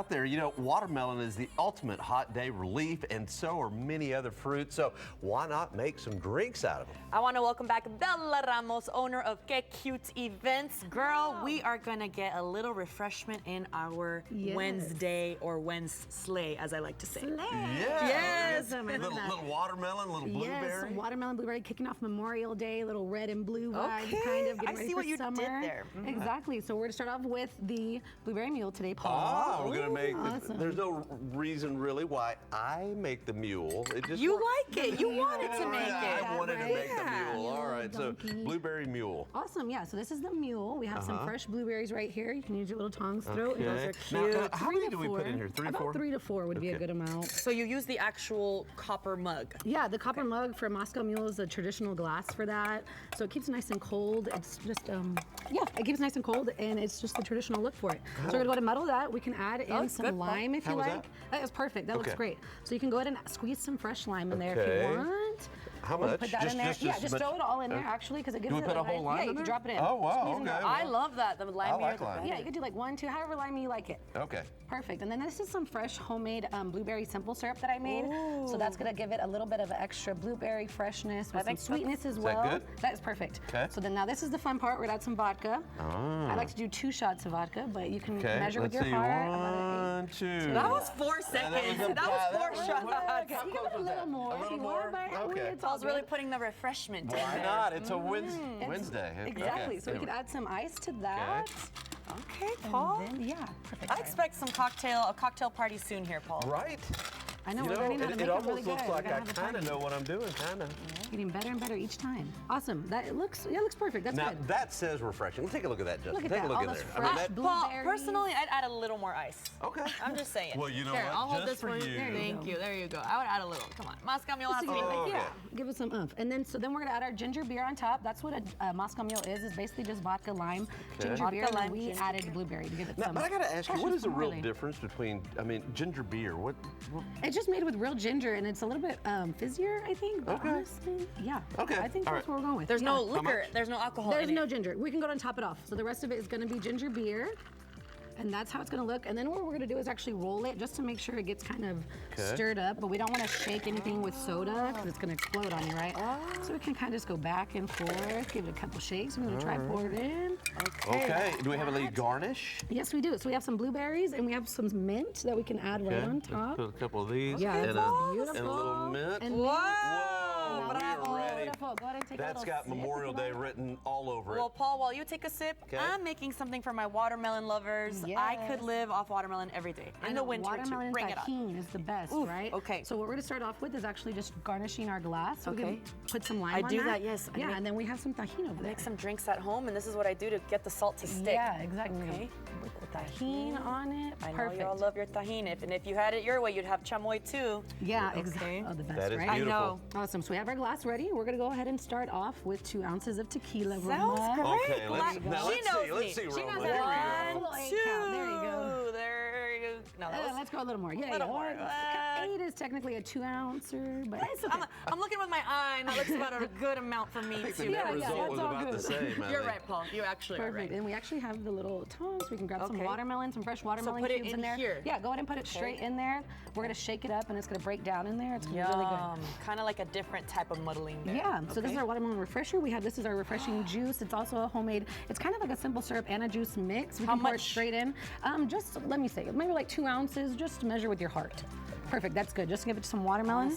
Out there, you know, watermelon is the ultimate hot day relief, and so are many other fruits. So why not make some drinks out of them? I want to welcome back Bella Ramos, owner of Que Cute Events. Girl, we are gonna get a little refreshment in our Wednesday or Wednesday, as I like to say. Yes. Awesome. Little watermelon, little blueberry. Yes, watermelon, blueberry, kicking off Memorial Day, little red and blue vibes, kind of. I see what you did there. Exactly. So we're gonna start off with the blueberry mule today, Paul. Oh, we're gonna make. Awesome. There's no reason really why I make the mule. It just You like it. You wanted to make it. I wanted to make the Yeah. mule. All right, so Donkey. blueberry mule. Awesome, yeah. So this is the mule. We have some fresh blueberries right here. You can use your little tongs through. Okay. Those are Now, cute. how many do we put in here? 3 or 4? About 3 to 4 would be a good amount. So you use the actual copper mug. Yeah, the copper mug for Moscow Mule is a traditional glass for that. So it keeps it nice and cold. It's just, yeah, it keeps it nice and cold, and it's just the traditional look for it. So we're gonna go ahead and muddle that. We can add in some good, lime if How you was like. That is perfect. That looks great. So you can go ahead and squeeze some fresh lime in there if you want. How Or much? Put that in there. Just throw it all in there actually, because it gives Do we it put a nice- whole lime Yeah, in you can there? drop it in. Oh, wow, Squeeze it okay. out. I love that. The lime like lime. Yeah, you could do like 1, 2, however limey you like it. Okay. Perfect. And then this is some fresh homemade blueberry simple syrup that I made. So that's gonna give it a little bit of extra blueberry freshness with some sweetness as well. good? That is perfect. Okay. So then now this is the fun part. We're gonna add some vodka. I like to do 2 shots of vodka, but you can Okay. measure with Let's your see. heart. 1, 2. That was 4 seconds. That was 4 shots. You can put a little more if you want, but it's all Paul's really good. putting the refreshment in Why there. not? It's a Wednesday. Exactly. Okay. So we could add some ice to that. Okay, Paul. And then, yeah, perfect. I expect a cocktail party soon here, Paul. Right? I know, You we're know, learning how to make it it almost really looks good. like We're gonna I have a kind of party. know what I'm doing, kind of. Getting better and better each time. Awesome. It looks perfect. That's Now, good. that says refreshing. Take a look at that, Justin. Look at Take that, a look all in those there. fresh Paul, blueberries. personally, I'd add a little more ice. Okay. I'm just saying. Well, you know Here, what? I'll hold Just this for you. Thank you. There you go. I would add a little. Come on. Moscow Mule has to be Yeah, give it some oomph. And then then we're gonna add our ginger beer on top. That's what a Moscow Mule is basically just vodka, lime, ginger Vodka, beer, and lime, we ginger added beer. blueberry to give it Now, some. but I gotta ask you, what freshness is the from real early. difference between, ginger beer? What It's just made with real ginger, and it's a little bit fizzier, I think. But honestly, yeah. Okay, I think all that's right. what we're going with. There's no Yeah. liquor. There's no alcohol There's in no it. ginger. We can go ahead and top it off. So the rest of it is gonna be ginger beer. And that's how it's gonna look. And then what we're gonna do is actually roll it just to make sure it gets kind of stirred up, but we don't wanna shake anything with soda because it's gonna explode on you, right? So we can kind of just go back and forth, give it a couple shakes. We're gonna try pour it in. Okay. Do we have a little garnish? Yes, we do. So we have some blueberries and we have some mint that we can add right on top. Put a couple of these. Yeah, and, it's beautiful. and a little mint. And Whoa! Whoa, we are ready. beautiful. Go ahead and take a That's little got sip if Memorial you Day like. written all over Well, it. Paul, while you take a sip, I'm making something for my watermelon lovers. I could live off watermelon every day. In the winter, watermelon too. Bring it on. tahini is the best, Oof, right? okay. So what we're gonna start off with is actually just garnishing our glass. So we Okay. can put some lime I on do that. that, yes. I Yeah, make- and then we have some tahini over there. Make some drinks at home, and this is what I do to get the salt to stick. Yeah, exactly. Okay. With tahini on it. I know Perfect. you all love your tahini. And if you had it your way, you'd have chamoy too. Yeah, exactly. Oh, the best, That is right? beautiful. I know. Awesome. So we have our glass ready. We're gonna go ahead and start off with 2 ounces of tequila. Sounds Roma. great. Okay, let's, now She let's knows see. Let's me. see, She Roma. knows Here we that. go. 1, 2. There you go. There you go. No, that was, Let's go a little more. Yeah, little yeah. more. 8 is technically a 2-ouncer, but it's okay. I'm looking with my eye, and that looks about a good amount for me I think the too. net yeah, result that's was all about the good. same. I You're think. right, Paul. You actually are Perfect. right. And we actually have the little tongs. We can grab some Okay. watermelon, some fresh watermelon put it cubes in there. here. Yeah, go ahead and put it straight in there. We're gonna shake it up, and it's gonna break down in there. It's gonna be really good. Kind of like a different type of muddling there. Yeah, so this is Okay. our watermelon refresher. This is our refreshing juice. It's also a homemade, it's kind of like a simple syrup and a juice mix. We How can pour it much? straight in. Just, let me say, maybe like 2 ounces, just measure with your heart. Perfect, that's good. Just give it some watermelon.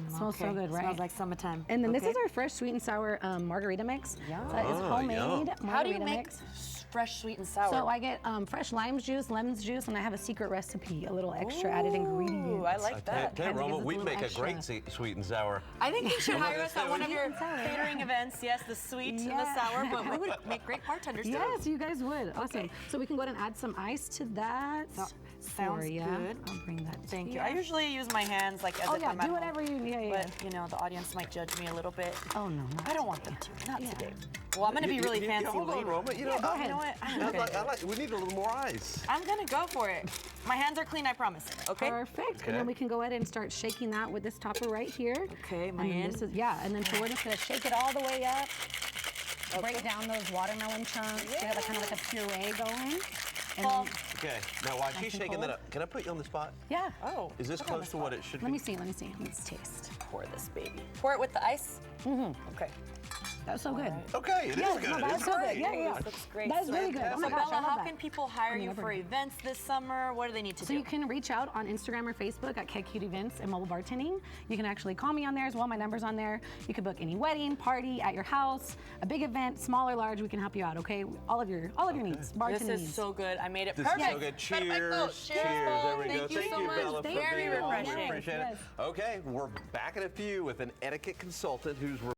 Smells so good, right? Smells like summertime. And then this Okay. is our fresh sweet and sour margarita mix. Yum. So it's homemade margarita How do you make mix. fresh sweet and sour? So I get fresh lime juice, lemon juice, and I have a secret recipe, a little extra added ingredient. Ooh, I like that. Okay, Kinda Roma, gives us a we'd little make extra. a great sweet and sour. I think you should hire us at one of your Sweet and sour. catering events. Yes, the sweet and the Yeah. sour, but we would make great bartenders too. Yes, you guys would. Awesome. So we can go ahead and add some ice to that. Sounds for ya. good. I'll bring that to Thank you. ya. I usually use my hands like as Oh if yeah, I'm at do home. whatever you need. Yeah. But you know, the audience might judge me a little bit. Oh no, not I don't want them to. Not Yeah. today. Well, I'm gonna be really fancy Hold on, later. Roma. You know, Yeah, go ahead. You know what? I'm gonna we need a little more ice. I'm gonna go for it. My hands are clean, I promise. Okay. Perfect. Okay. And then we can go ahead and start shaking that with this topper right here. Okay, my and then hand. this is, yeah, and then so we're just gonna shake it all the way up. Break down those watermelon chunks. Get it kind of like a puree going. Paul. Okay, now while she's shaking that cold. up, can I put you on the spot? Yeah. Oh. Is this put it on close the to what spot. it should Let be? me see. Let's taste. Pour this baby. Pour it with the ice? Mm-hmm. Okay. That's so good. Okay, it is good. No, that's It's so good. great. Yeah, yeah. This looks great. That's really good. Oh So my gosh, Bella, I love how that. can people hire you for events this summer? What do they need to So do? you can reach out on Instagram or Facebook at Cute Events and Mobile Bartending. You can actually call me on there as well. My number's on there. You can book any wedding, party at your house, a big event, small or large. We can help you out. Okay, all of your needs, bartending This is needs. so good. I made it This perfect. is so good. Cheers. Perfecto. Cheers. There we go. Thank you Thank so you, much. Bella, for Very being on. We refreshing. appreciate Yes. it. Okay, we're back in a few with an etiquette consultant who's